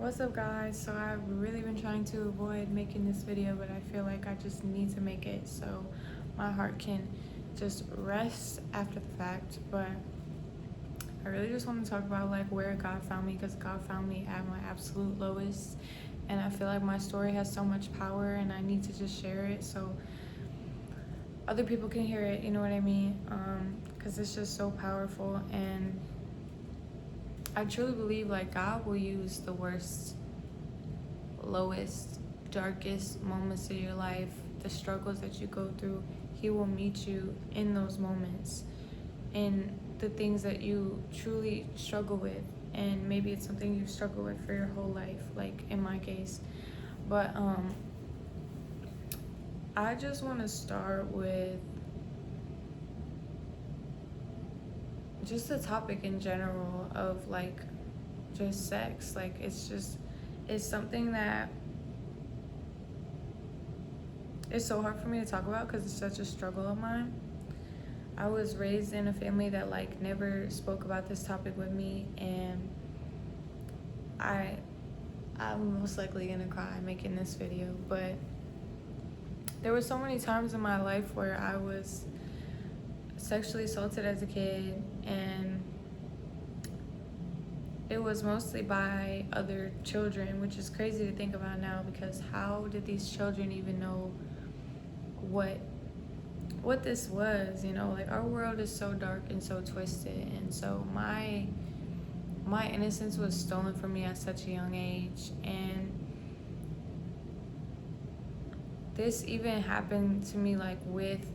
What's up, guys? So I've really been trying to avoid making this video, but I feel like I just need to make it so my heart can just rest after the fact. But I really just want to talk about like where God found me, because God found me at my absolute lowest, and I feel like my story has so much power and I need to just share it so other people can hear it, you know what I mean? Because it's just so powerful, and I truly believe like God will use the worst, lowest, darkest moments of your life, the struggles that you go through. He will meet you in those moments, in the things that you truly struggle with. And maybe it's something you've struggled with for your whole life, like in my case. But I just want to start with just the topic in general of like just sex. Like it's something that it's so hard for me to talk about because it's such a struggle of mine. I was raised in a family that like never spoke about this topic with me, and I'm most likely gonna cry making this video. But there were so many times in my life where I was sexually assaulted as a kid, and it was mostly by other children, which is crazy to think about now, because how did these children even know what this was? You know, like our world is so dark and so twisted, and so my innocence was stolen from me at such a young age. And this even happened to me like with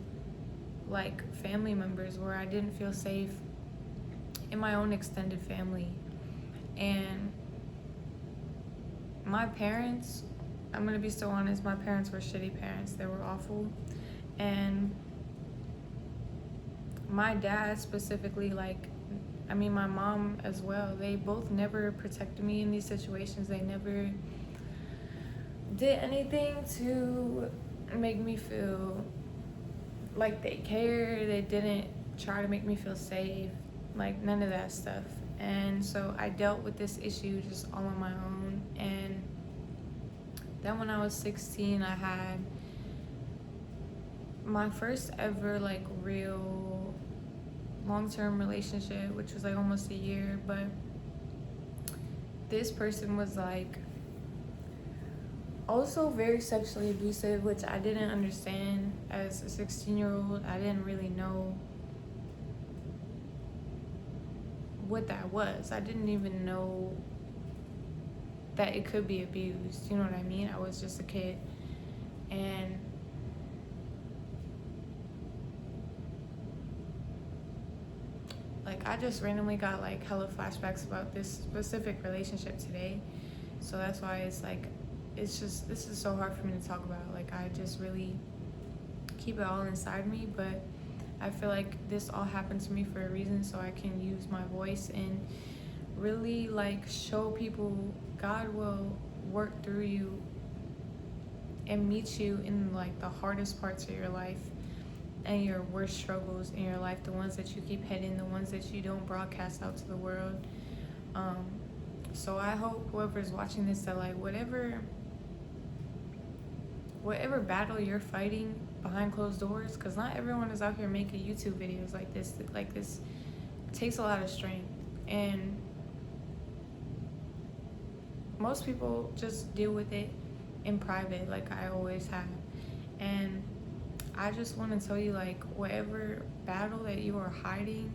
like family members, where I didn't feel safe in my own extended family. And my parents, I'm gonna be so honest, my parents were shitty parents. They were awful. And my dad specifically, my mom as well, they both never protected me in these situations. They never did anything to make me feel like they cared. They didn't try to make me feel safe, like none of that stuff. And so I dealt with this issue just all on my own. And then when I was 16, I had my first ever like real long-term relationship, which was like almost a year. But this person was like also very sexually abusive, which I didn't understand as a 16-year-old. I didn't really know what that was. I didn't even know that it could be abused, you know what I mean? I was just a kid. And like I just randomly got like hella flashbacks about this specific relationship today. So that's why it's like this is so hard for me to talk about. Like I just really keep it all inside me, but I feel like this all happened to me for a reason, so I can use my voice and really like show people God will work through you and meet you in like the hardest parts of your life and your worst struggles in your life, the ones that you keep hidden, the ones that you don't broadcast out to the world. So I hope whoever's watching this, that like whatever battle you're fighting behind closed doors, because not everyone is out here making YouTube videos like this. Like this takes a lot of strength, and most people just deal with it in private, like I always have. And I just want to tell you, like, whatever battle that you are hiding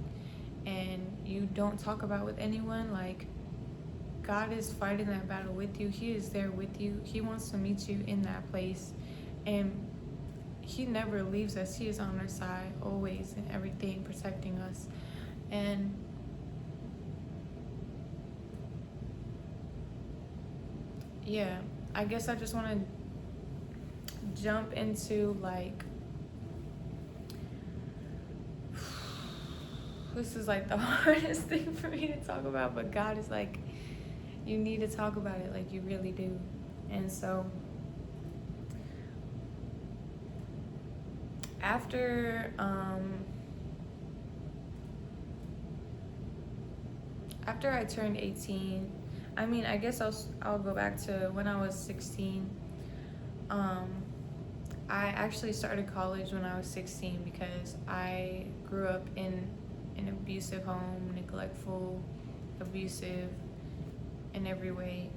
and you don't talk about with anyone, like, God is fighting that battle with you. He is there with you. He wants to meet you in that place. And He never leaves us. He is on our side always and everything, protecting us. And yeah, I guess I just want to jump into like, this is like the hardest thing for me to talk about, but God is like, you need to talk about it, like you really do. And so after I turned 18, I mean, I guess I'll go back to when I was 16. Um, I actually started college when I was 16 because I grew up in an abusive home, neglectful, abusive in every way.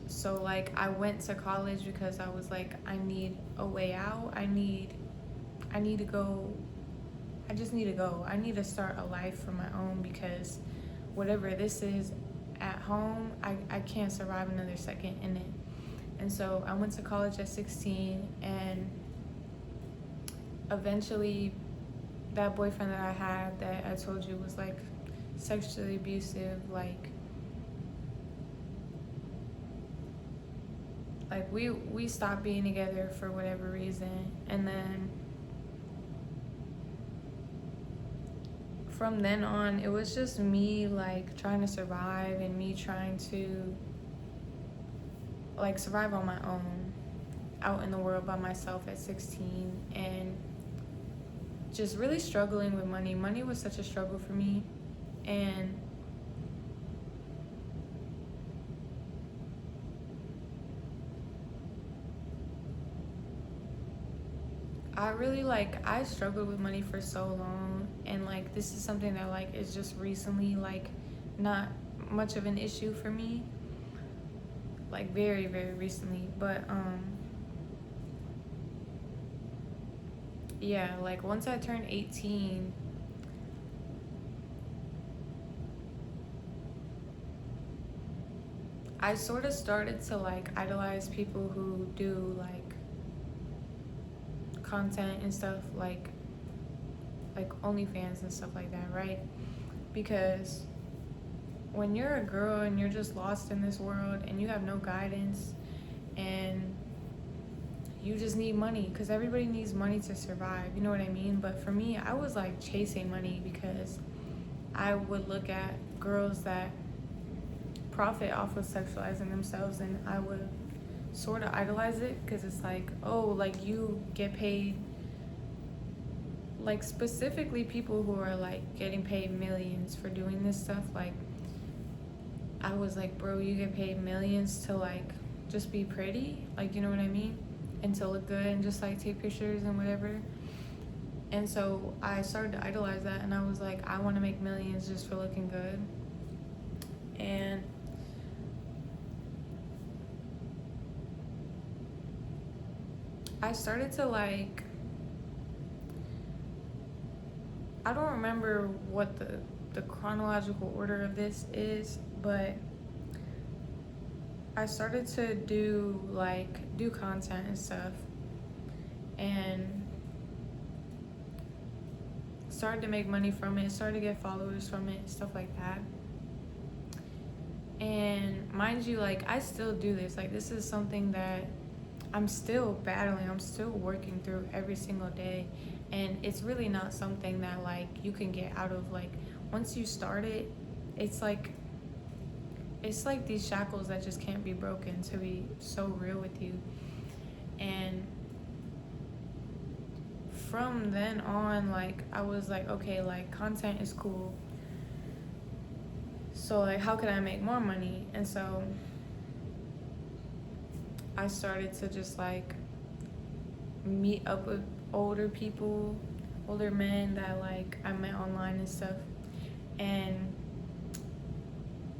So like I went to college because I was like, I need a way out. I need to go. I just need to go. I need to start a life for my own because whatever this is at home, I can't survive another second in it. And so I went to college at 16, and eventually that boyfriend that I had that I told you was like sexually abusive, like we stopped being together for whatever reason. And then from then on it was just me like trying to survive and me trying to like survive on my own out in the world by myself at 16, and just really struggling with money. Money was such a struggle for me, and I struggled with money for so long, and like this is something that like is just recently like not much of an issue for me, like very very recently. But yeah, like once I turned 18, I sort of started to like idolize people who do like content and stuff, like OnlyFans and stuff like that, right? Because when you're a girl and you're just lost in this world and you have no guidance and you just need money, because everybody needs money to survive, you know what I mean? But for me, I was like chasing money because I would look at girls that profit off of sexualizing themselves, and I would sort of idolize it because it's like, oh, like you get paid, like specifically people who are like getting paid millions for doing this stuff. Like I was like, bro, you get paid millions to like just be pretty, like, you know what I mean, and to look good and just like take pictures and whatever. And so I started to idolize that, and I was like, I want to make millions just for looking good. And I started to like, I don't remember what the chronological order of this is, but I started to do content and stuff, and started to make money from it, started to get followers from it, stuff like that. And mind you, like I still do this. Like this is something that I'm still battling, I'm still working through every single day. And it's really not something that like you can get out of. Like once you start it, it's like these shackles that just can't be broken, to be so real with you. And from then on, like I was like, okay, like content is cool, so like how can I make more money? And so I started to just like meet up with older people, older men that like I met online and stuff. And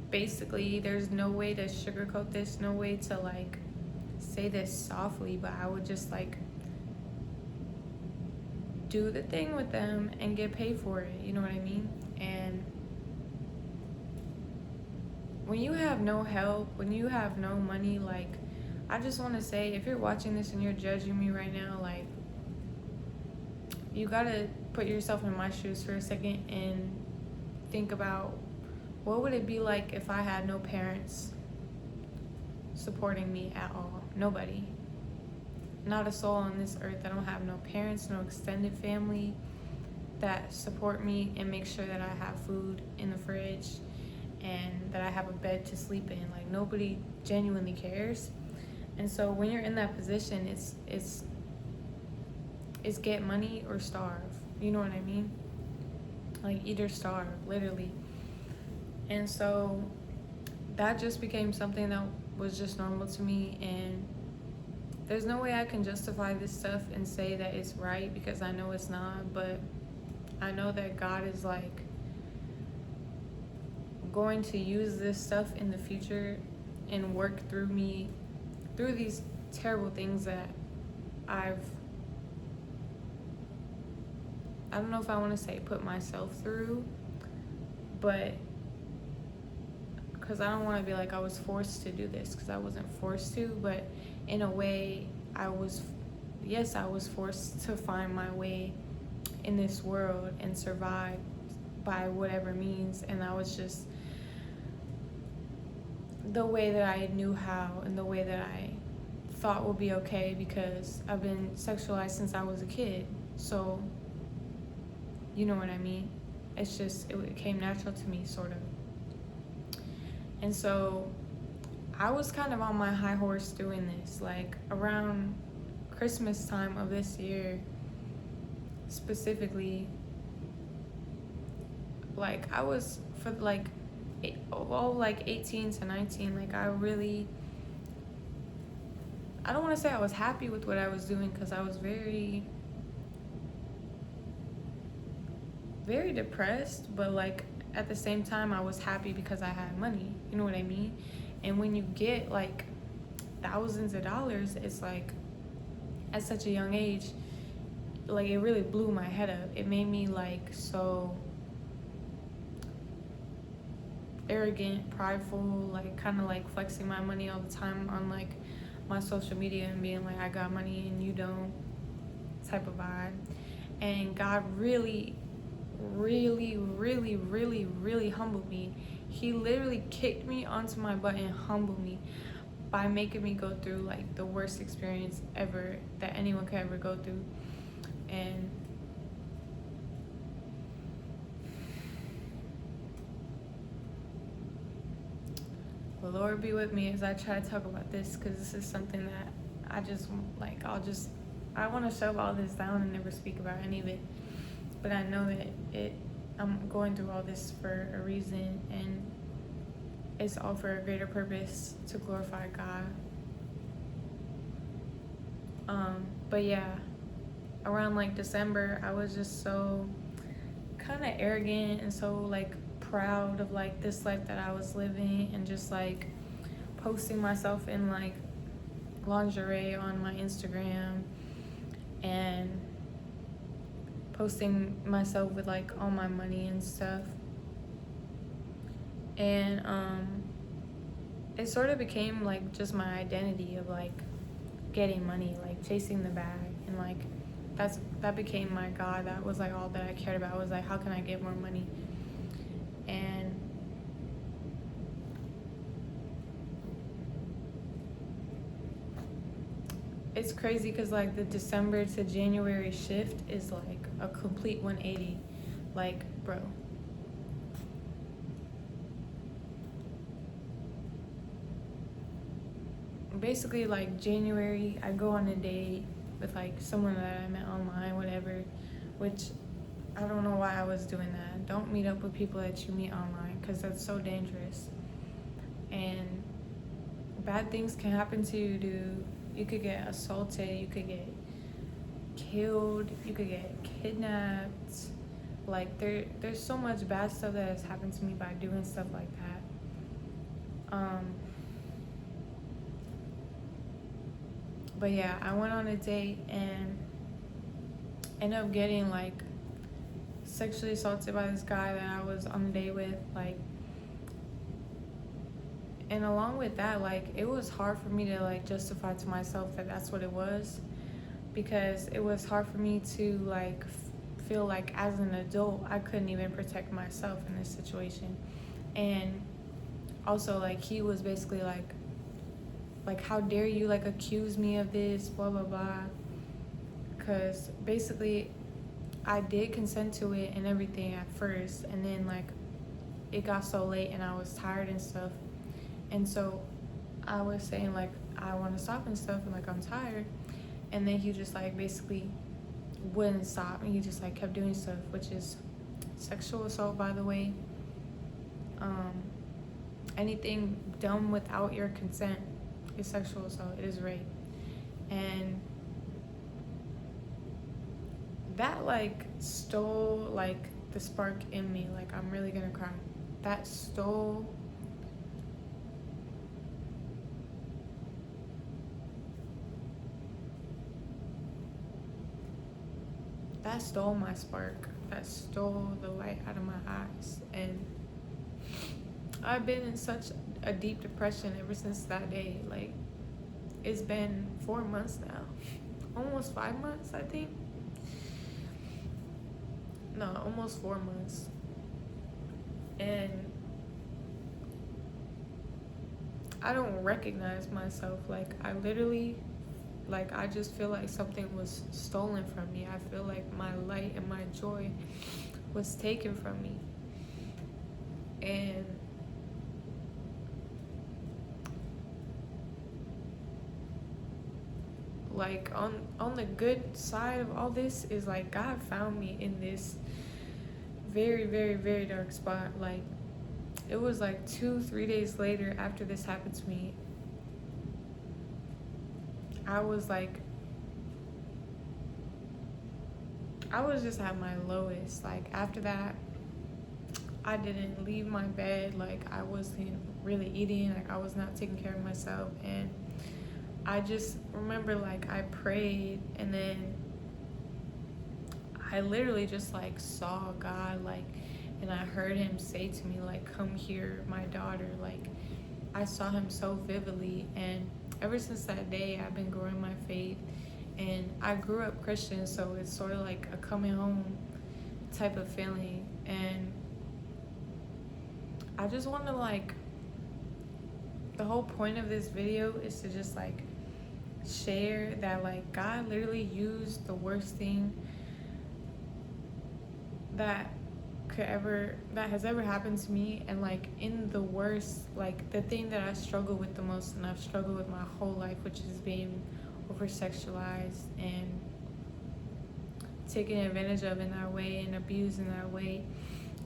basically there's no way to sugarcoat this, no way to like say this softly, but I would just like do the thing with them and get paid for it, you know what I mean? And when you have no help, when you have no money, like I just want to say, if you're watching this and you're judging me right now, like you gotta put yourself in my shoes for a second and think about what would it be like if I had no parents supporting me at all. Nobody, not a soul on this earth. I don't have no parents, no extended family that support me and make sure that I have food in the fridge and that I have a bed to sleep in. Like nobody genuinely cares. And so when you're in that position, it's get money or starve, you know what I mean? like eat or starve, literally. And so that just became something that was just normal to me, and there's no way I can justify this stuff and say that it's right, because I know it's not. But I know that God is like going to use this stuff in the future and work through me through these terrible things that I've, I don't know if I want to say put myself through, but because I don't want to be like I was forced to do this, because I wasn't forced to, but in a way I was, yes, I was forced to find my way in this world and survive by whatever means. And I was just the way that I knew how and the way that I thought would be okay, because I've been sexualized since I was a kid. So you know what I mean? It's just, it came natural to me, sort of. And so I was kind of on my high horse doing this, like around Christmas time of this year specifically. Like I was for like 18 to 19, like I don't want to say I was happy with what I was doing, because I was very depressed, but like at the same time I was happy because I had money, you know what I mean? And when you get like thousands of dollars, it's like at such a young age, like it really blew my head up. It made me like so arrogant, prideful, like kind of like flexing my money all the time on like my social media and being like I got money and you don't, type of vibe. And God really humbled me. He literally kicked me onto my butt and humbled me by making me go through like the worst experience ever that anyone could ever go through. And the Lord be with me as I try to talk about this, because this is something that I just like, I want to shove all this down and never speak about any of it. But I know that I'm going through all this for a reason, and it's all for a greater purpose, to glorify God. But yeah, around like December, I was just so kind of arrogant and so like proud of like this life that I was living, and just like posting myself in like lingerie on my Instagram, and posting myself with like all my money and stuff. And it sort of became like just my identity of like getting money, like chasing the bag, and like that became my God. That was like all that I cared about, was like how can I get more money. And it's crazy because like the December to January shift is like a complete 180. Like, bro, basically like January I go on a date with like someone that I met online, whatever, which I don't know why I was doing that. Don't meet up with people that you meet online, because that's so dangerous. And bad things can happen to you, dude. You could get assaulted, you could get killed, you could get kidnapped. Like there's so much bad stuff that has happened to me by doing stuff like that. But yeah, I went on a date and ended up getting like sexually assaulted by this guy that I was on a date with, like. And along with that, like, it was hard for me to like justify to myself that that's what it was, because it was hard for me to like feel like as an adult I couldn't even protect myself in this situation. And also like he was basically like how dare you like accuse me of this, blah blah blah, because basically I did consent to it and everything at first, and then like it got so late and I was tired and stuff, and so I was saying like I want to stop and stuff, and like I'm tired, and then he just like basically wouldn't stop, and he just like kept doing stuff, which is Sexual assault, by the way, anything done without your consent is sexual assault. It is rape. And that like stole like the spark in me. Like, I'm really gonna cry. That stole my spark. That stole the light out of my eyes. And I've been in such a deep depression ever since that day. Like, it's been 4 months now. Almost 5 months, I think. No, almost 4 months. And I don't recognize myself. Like, I literally, like, I just feel like something was stolen from me. I feel like my light and my joy was taken from me. And like, on the good side of all this is like, God found me in this very, very, very dark spot. Like, it was like 2-3 days later after this happened to me, I was just at my lowest. Like, after that, I didn't leave my bed. Like, I wasn't really eating. Like, I was not taking care of myself. And I just remember, like, I prayed, and then I literally just like saw God, like, and I heard him say to me, like, come here, my daughter. Like, I saw him so vividly. And ever since that day, I've been growing my faith. And I grew up Christian, so it's sort of like a coming home type of feeling. And I just want to, like, the whole point of this video is to just like share that, like, God literally used the worst thing that has ever happened to me, and like, in the worst, like, the thing that I struggle with the most, and I've struggled with my whole life, which is being over sexualized and taken advantage of in that way and abused in that way.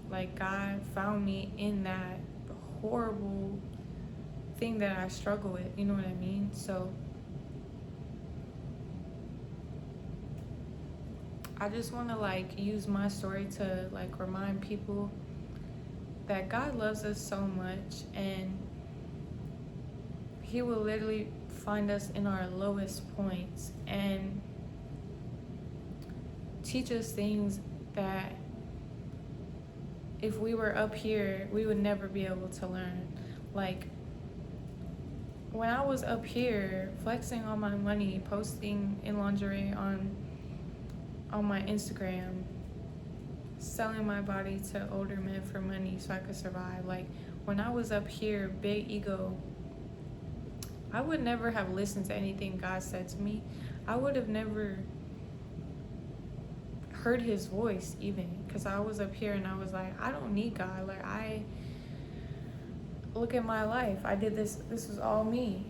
Like, God found me in that horrible thing that I struggle with, you know what I mean? So I just want to like use my story to like remind people that God loves us so much, and he will literally find us in our lowest points and teach us things that if we were up here, we would never be able to learn. Like, when I was up here flexing on my money, posting in lingerie on my Instagram, selling my body to older men for money so I could survive. Like, when I was up here, big ego, I would never have listened to anything God said to me. I would have never heard his voice even, because I was up here and I was like, I don't need God. Like, I look at my life. I did this was all me.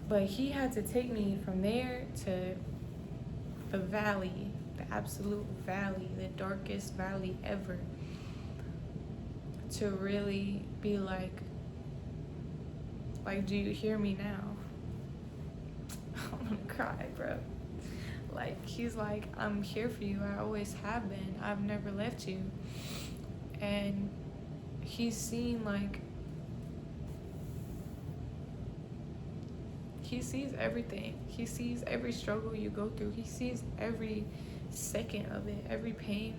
But he had to take me from there to the valley, the absolute valley, the darkest valley ever, to really be like, do you hear me now? I'm gonna cry, bro. Like, he's like, I'm here for you. I always have been. I've never left you. And he's seen, like, he sees everything. He sees every struggle you go through. He sees every second of it, every pain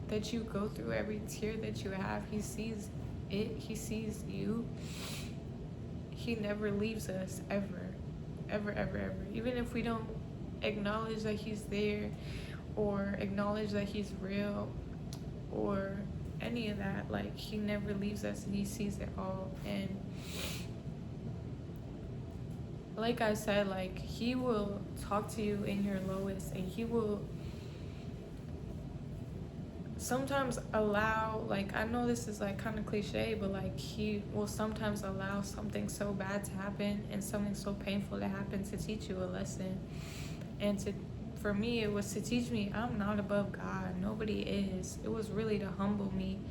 that you go through, every tear that you have. He sees it. He sees you. He never leaves us, ever. Ever, ever, ever. Even if we don't acknowledge that he's there, or acknowledge that he's real, or any of that, like, he never leaves us, and he sees it all. And like I said, like, he will talk to you in your lowest, and he will sometimes allow, like, I know this is like kind of cliche, but like, he will sometimes allow something so bad to happen and something so painful to happen to teach you a lesson, and for me, it was to teach me I'm not above God. Nobody is. It was really to humble me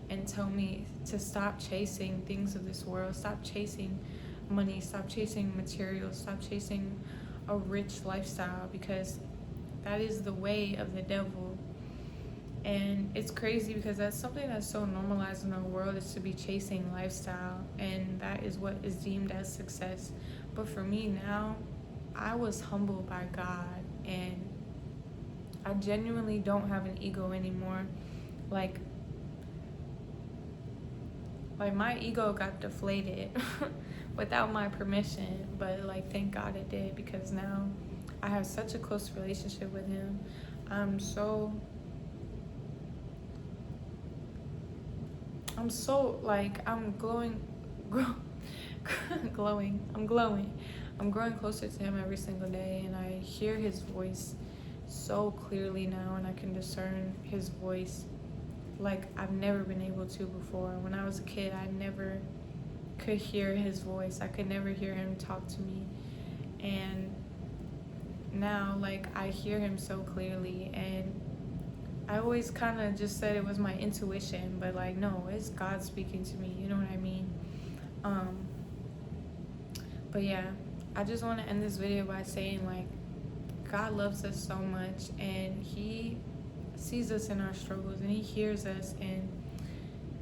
and tell me to stop chasing things of this world, stop chasing money, stop chasing materials, stop chasing a rich lifestyle, because that is the way of the devil. And it's crazy because that's something that's so normalized in our world, is to be chasing lifestyle, and that is what is deemed as success. But for me now, I was humbled by God, and I genuinely don't have an ego anymore. Like my ego got deflated without my permission, but like thank God it did, because now I have such a close relationship with him. I'm so like I'm glowing glowing. I'm glowing. I'm growing closer to him every single day, and I hear his voice so clearly now, and I can discern his voice like I've never been able to before. When I was a kid, I never could hear his voice. I could never hear him talk to me. And now, like, I hear him so clearly, and I always kind of just said it was my intuition, but like, no, it's God speaking to me. You know what I mean? But yeah, I just want to end this video by saying, like, God loves us so much, and he sees us in our struggles, and he hears us, and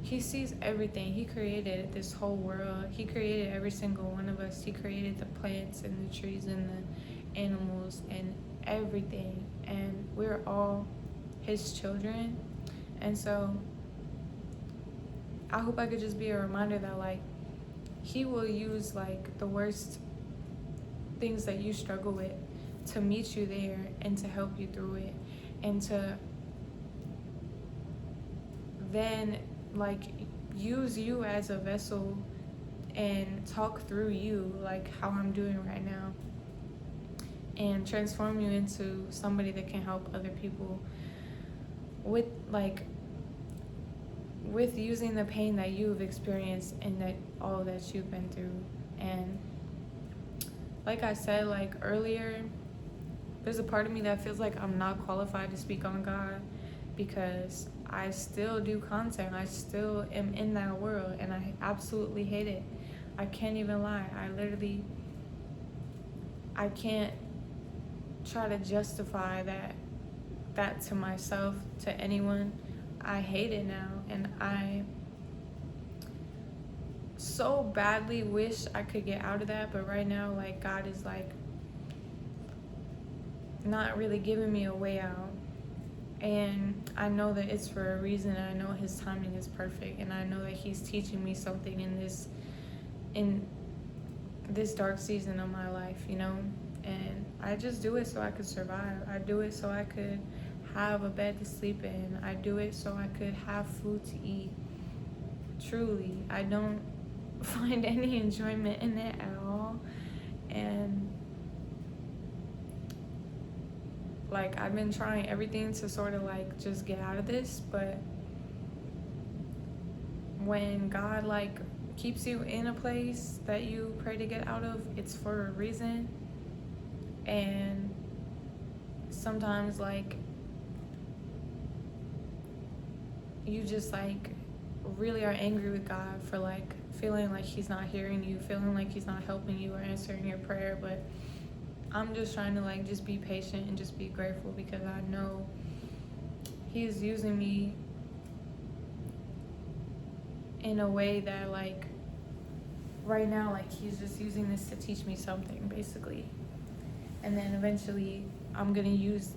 he sees everything. He created this whole world. He created every single one of us. He created the plants and the trees and the animals and everything, and we're all his children. And so I hope I could just be a reminder that, like, he will use like the worst things that you struggle with to meet you there and to help you through it, and to then like use you as a vessel and talk through you, like how I'm doing right now, and transform you into somebody that can help other people with using the pain that you've experienced and that all that you've been through. And like I said, like earlier, there's a part of me that feels like I'm not qualified to speak on God, because I still do content. I still am in that world, and I absolutely hate it. I can't even lie. I can't try to justify that to myself, to anyone. I hate it now, and I so badly wish I could get out of that, but right now, like, God is like not really giving me a way out, and I know that it's for a reason. I know his timing is perfect, and I know that he's teaching me something in this dark season of my life, you know. And I just do it so I could survive. I do it so I could have a bed to sleep in. I do it so I could have food to eat. Truly, I don't find any enjoyment in it at all. And like, I've been trying everything to sort of like just get out of this, but when God like keeps you in a place that you pray to get out of, it's for a reason. And sometimes like you just like really are angry with God for like feeling like he's not hearing you, feeling like he's not helping you or answering your prayer. But I'm just trying to like just be patient and just be grateful, because I know he's using me in a way that like right now, like he's just using this to teach me something basically. And then eventually I'm gonna use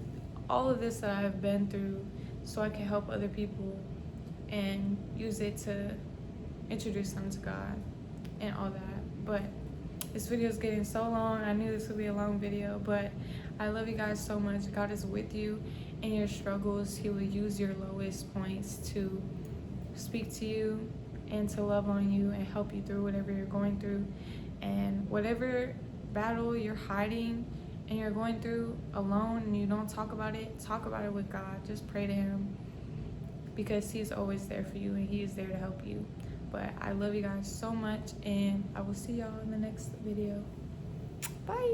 all of this that I've been through so I can help other people and use it to introduce them to God and all that. But this video is getting so long. I knew this would be a long video, but I love you guys so much. God is with you in your struggles. He will use your lowest points to speak to you and to love on you and help you through whatever you're going through. And whatever battle you're hiding and you're going through alone and you don't talk about it with God. Just pray to him, because he's always there for you and he is there to help you. But I love you guys so much, and I will see y'all in the next video. Bye.